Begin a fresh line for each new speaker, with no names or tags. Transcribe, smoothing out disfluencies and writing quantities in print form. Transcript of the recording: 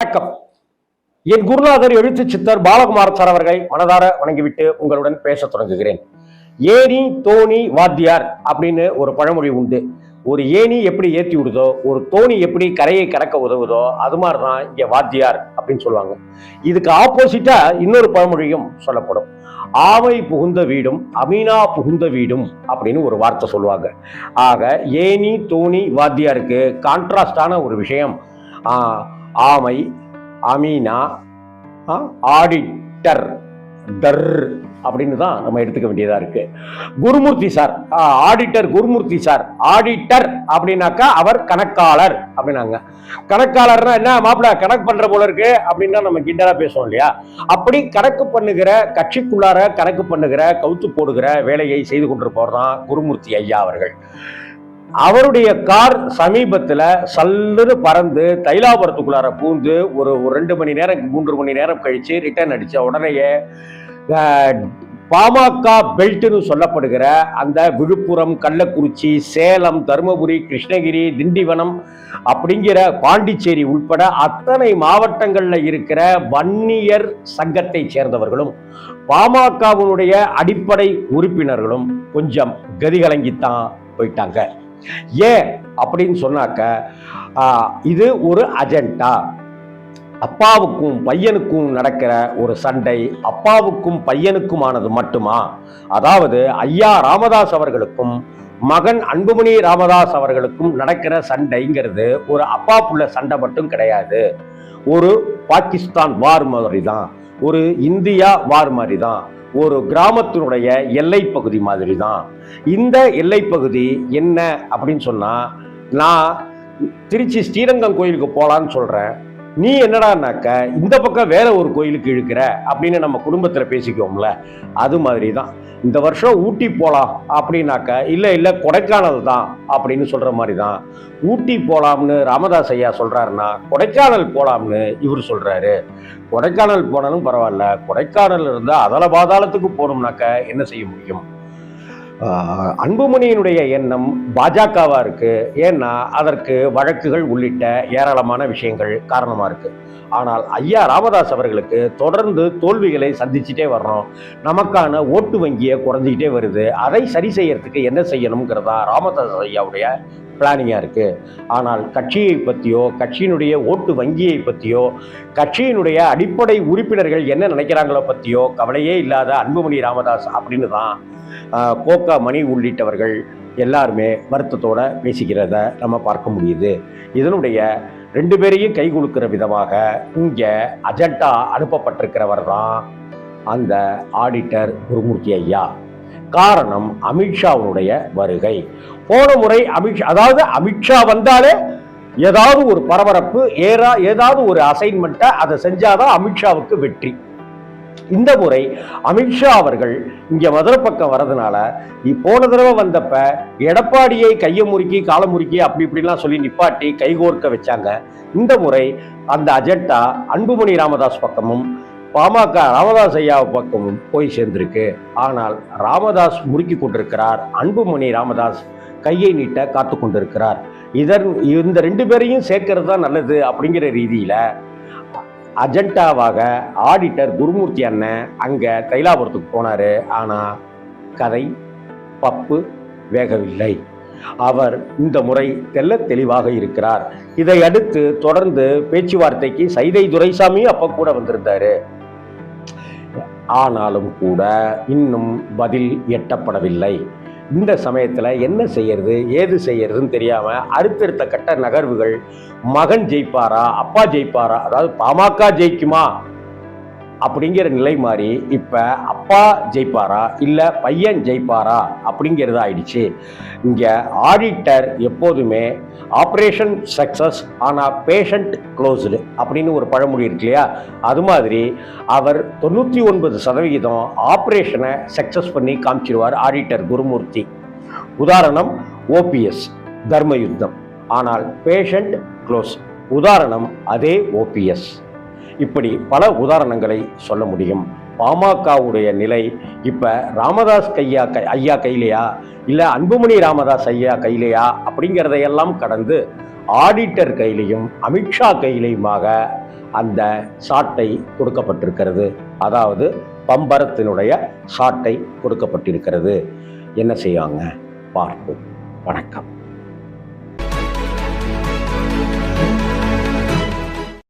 வணக்கம். என் குருநாதர் எழுத்து சித்தர் பாலகுமார் சார் அவர்களை மனதார வணங்கிவிட்டு உங்களுடன் பேச தொடங்குகிறேன். ஏணி தோணி வாத்தியார் அப்படின்னு ஒரு பழமொழி உண்டு. ஒரு ஏணி எப்படி ஏற்றி விடுதோ, ஒரு தோணி எப்படி கரையை கடக்க உதவுதோ, அது மாதிரிதான் இங்க வாத்தியார் அப்படின்னு சொல்லுவாங்க. இதுக்கு ஆப்போசிட்டா இன்னொரு பழமொழியும் சொல்லப்படும். ஆமை புகுந்த வீடும் அமீனா புகுந்த வீடும் அப்படின்னு ஒரு வார்த்தை சொல்லுவாங்க. ஆக ஏணி தோணி வாத்தியாருக்கு கான்ட்ராஸ்டான ஒரு விஷயம் ஆமை, அமீனா, ஆடிட்டர், தர் அப்படின்னு தான் நம்ம எடுத்துக்க வேண்டியதா இருக்கு. Gurumurthy sir, auditor Gurumurthy sir. Auditor அப்படின்னாக்கா அவர் கணக்காளர் அப்படின்னாங்க. கணக்காளர்னா என்ன, மாப்பிள்ள கணக்கு பண்ற போல இருக்கு அப்படின்னா நம்ம கிண்டலா பேசுவோம் இல்லையா? அப்படி கணக்கு பண்ணுகிற, கட்சிக்குள்ளார கணக்கு பண்ணுகிற, கவுத்து போடுகிற வேலையை செய்து கொண்டிருப்பவர் தான் குருமூர்த்தி ஐயா அவர்கள். அவருடைய கார் சமீபத்துல சல்லுன்னு பறந்து தைலாபுரத்துக்குள்ளார பூந்து ஒரு 2 மணி நேரம் 3 மணி நேரம் கழிச்சு ரிட்டர்ன் அடிச்ச உடனேயே பாமக பெல்ட்னு சொல்லப்படுகிற அந்த விழுப்புரம், கள்ளக்குறிச்சி, சேலம், தருமபுரி, கிருஷ்ணகிரி, திண்டிவனம் அப்படிங்கிற பாண்டிச்சேரி உட்பட அத்தனை மாவட்டங்கள்ல இருக்கிற வன்னியர் சங்கத்தை சேர்ந்தவர்களும் பாமகவினுடைய அடிப்படை உறுப்பினர்களும் கொஞ்சம் கதிகலங்கித்தான் போயிட்டாங்க. ஏன் அப்படின்னு சொன்னாக்க, இது ஒரு அஜெண்டா. அப்பாவுக்கும் பையனுக்கும் நடக்கிற ஒரு சண்டை அப்பாவுக்கும் பையனுக்குமானது மட்டுமா? அதாவது ஐயா ராமதாஸ் அவர்களுக்கும் மகன் அன்புமணி ராமதாஸ் அவர்களுக்கும் நடக்கிற சண்டைங்கிறது ஒரு அப்பா புள்ள சண்டை மட்டும் கிடையாது. ஒரு பாகிஸ்தான் வார் மாதிரி தான், ஒரு இந்தியா வார் மாதிரி தான், ஒரு கிராமத்தினுடைய எல்லை பகுதி மாதிரி தான். இந்த எல்லை பகுதி என்ன அப்படின்னு சொன்னா, நான் திருச்சி ஸ்ரீரங்கம் கோயிலுக்கு போலான்னு சொல்றேன், நீ என்னடானாக்க இந்த பக்கம் வேற ஒரு கோயிலுக்கு இழுக்கிற அப்படின்னு நம்ம குடும்பத்துல பேசிக்குவோம்ல, அது மாதிரி தான். இந்த வருஷம் ஊட்டி போலாம் அப்படின்னாக்க இல்ல கொடைக்கானல் தான் அப்படின்னு சொல்ற மாதிரி தான். ஊட்டி போலாம்னு ராமதாஸ் ஐயா சொல்றாருன்னா கொடைக்கானல் போலாம்னு இவர் சொல்றாரு. கொடைக்கானல் போனாலும் பரவாயில்ல, கொடைக்கானல் இருந்தா அதல பாதாளத்துக்கு போனோம்னாக்க என்ன செய்ய முடியும்? அன்புமணியினுடைய எண்ணம் பாஜகவா இருக்கு. ஏன்னா அதற்கு வழக்குகள் உள்ளிட்ட ஏராளமான விஷயங்கள் காரணமா இருக்கு. ஆனால் ஐயா ராமதாஸ் அவர்களுக்கு தொடர்ந்து தோல்விகளை சந்திச்சுட்டே வர்றோம். நமக்கான ஓட்டு வங்கியை குறைஞ்சிக்கிட்டே வருது. அதை சரி செய்யறதுக்கு என்ன செய்யணுங்கிறதா ராமதாஸ் ஐயாவுடைய பிளானிங்கா இருக்கு. ஆனால் கட்சியை பற்றியோ, கட்சியினுடைய ஓட்டு வங்கியை பற்றியோ, கட்சியினுடைய அடிப்படை உறுப்பினர்கள் என்ன நினைக்கிறாங்களோ பற்றியோ கவலையே இல்லாத அன்புமணி ராமதாஸ் அப்படின்னு தான் கோகா மணி உள்ளிட்டவர்கள் எல்லாருமே வருத்தத்தோட பேசிக்கிறத நம்ம பார்க்க முடியுது. இதனுடைய 2 பேரையும் கை கொடுக்கிற விதமாக இங்க அஜெண்டா அனுப்பப்பட்டிருக்கிறவர் தான் அந்த ஆடிட்டர் குருமூர்த்தி ஐயா. காரணம் அமித்ஷாவுடைய வருகை. போன முறை அமித்ஷா வந்தாலே ஏதாவது ஒரு பரபரப்பு, ஏதாவது ஒரு அசைன்மெண்ட்டை அதை செஞ்சாதான் அமித்ஷாவுக்கு வெற்றி. இந்த முறை அமித்ஷா அவர்கள் இங்க மதுரை பக்கம் வர்றதுனால, போன தடவை வந்தப்ப எடப்பாடியை கையை முறுக்கி காலை முறுக்கி அப்படி இப்படிலாம் சொல்லி நிப்பாட்டி கைகோர்க்க வச்சாங்க. இந்த முறை அந்த அஜெண்டா அன்புமணி ராமதாஸ் பக்கமும் பாமக ராமதாஸ் ஐயா பக்கமும் போய் சேர்ந்திருக்கு. ஆனால் ராமதாஸ் முறுக்கி கொண்டிருக்கிறார், அன்புமணி ராமதாஸ் கையை நீட்ட காத்து கொண்டிருக்கிறார். இந்த 2 பேரையும் சேர்க்கிறது தான் நல்லது அப்படிங்கிற ரீதியில அஜெண்டாவாக ஆடிட்டர் குருமூர்த்தி அண்ணன் அங்க தைலாபுரத்துக்கு போனாரு. ஆனா கதை பப்பு வேகவில்லை. அவர் இந்த முறை தெல்ல தெளிவாக இருக்கிறார். இதை அடுத்து தொடர்ந்து பேச்சுவார்த்தைக்கு சைதை துரைசாமி அப்ப கூட வந்திருந்தாரு. ஆனாலும் கூட இன்னும் பதில் எட்டப்படவில்லை. இந்த சமயத்துல என்ன செய்யறது ஏது செய்யறதுன்னு தெரியாம அடுத்தடுத்த கட்ட நகர்வுகள். மகன் ஜெயிப்பாரா, அப்பா ஜெயிப்பாரா, அதாவது பாமக ஜெயிக்குமா அப்படிங்கிற நிலை மாறி இப்ப அப்பா ஜெயிப்பாரா இல்ல பையன் ஜெயிப்பாரா அப்படிங்கிறது ஆயிடுச்சு. இங்க ஆடிட்டர் எப்போதுமே ஆப்ரேஷன் சக்சஸ் ஆனா பேஷண்ட் க்ளோஸ்டு அப்படின்னு ஒரு பழமொழி இருக்கு இல்லையா? அது மாதிரி அவர் 99% ஆப்ரேஷனை சக்சஸ் பண்ணி காமிச்சிருவார் ஆடிட்டர் குருமூர்த்தி. உதாரணம் ஓபிஎஸ் தர்ம யுத்தம், ஆனால் பேஷண்ட் க்ளோஸ். உதாரணம் அதே ஓபிஎஸ். இப்படி பல உதாரணங்களை சொல்ல முடியும். பாமகவுடைய நிலை இப்ப ராமதாஸ் ஐயா கையிலையா இல்ல அன்புமணி ராமதாஸ் ஐயா கையிலையா அப்படிங்கிறதையெல்லாம் கடந்து ஆடிட்டர் கையிலையும் அமித்ஷா கையிலையுமாக அந்த சாட்டை கொடுக்கப்பட்டிருக்கிறது. அதாவது பம்பரத்தினுடைய சாட்டை கொடுக்கப்பட்டிருக்கிறது. என்ன செய்வாங்க பார்ப்போம். வணக்கம்.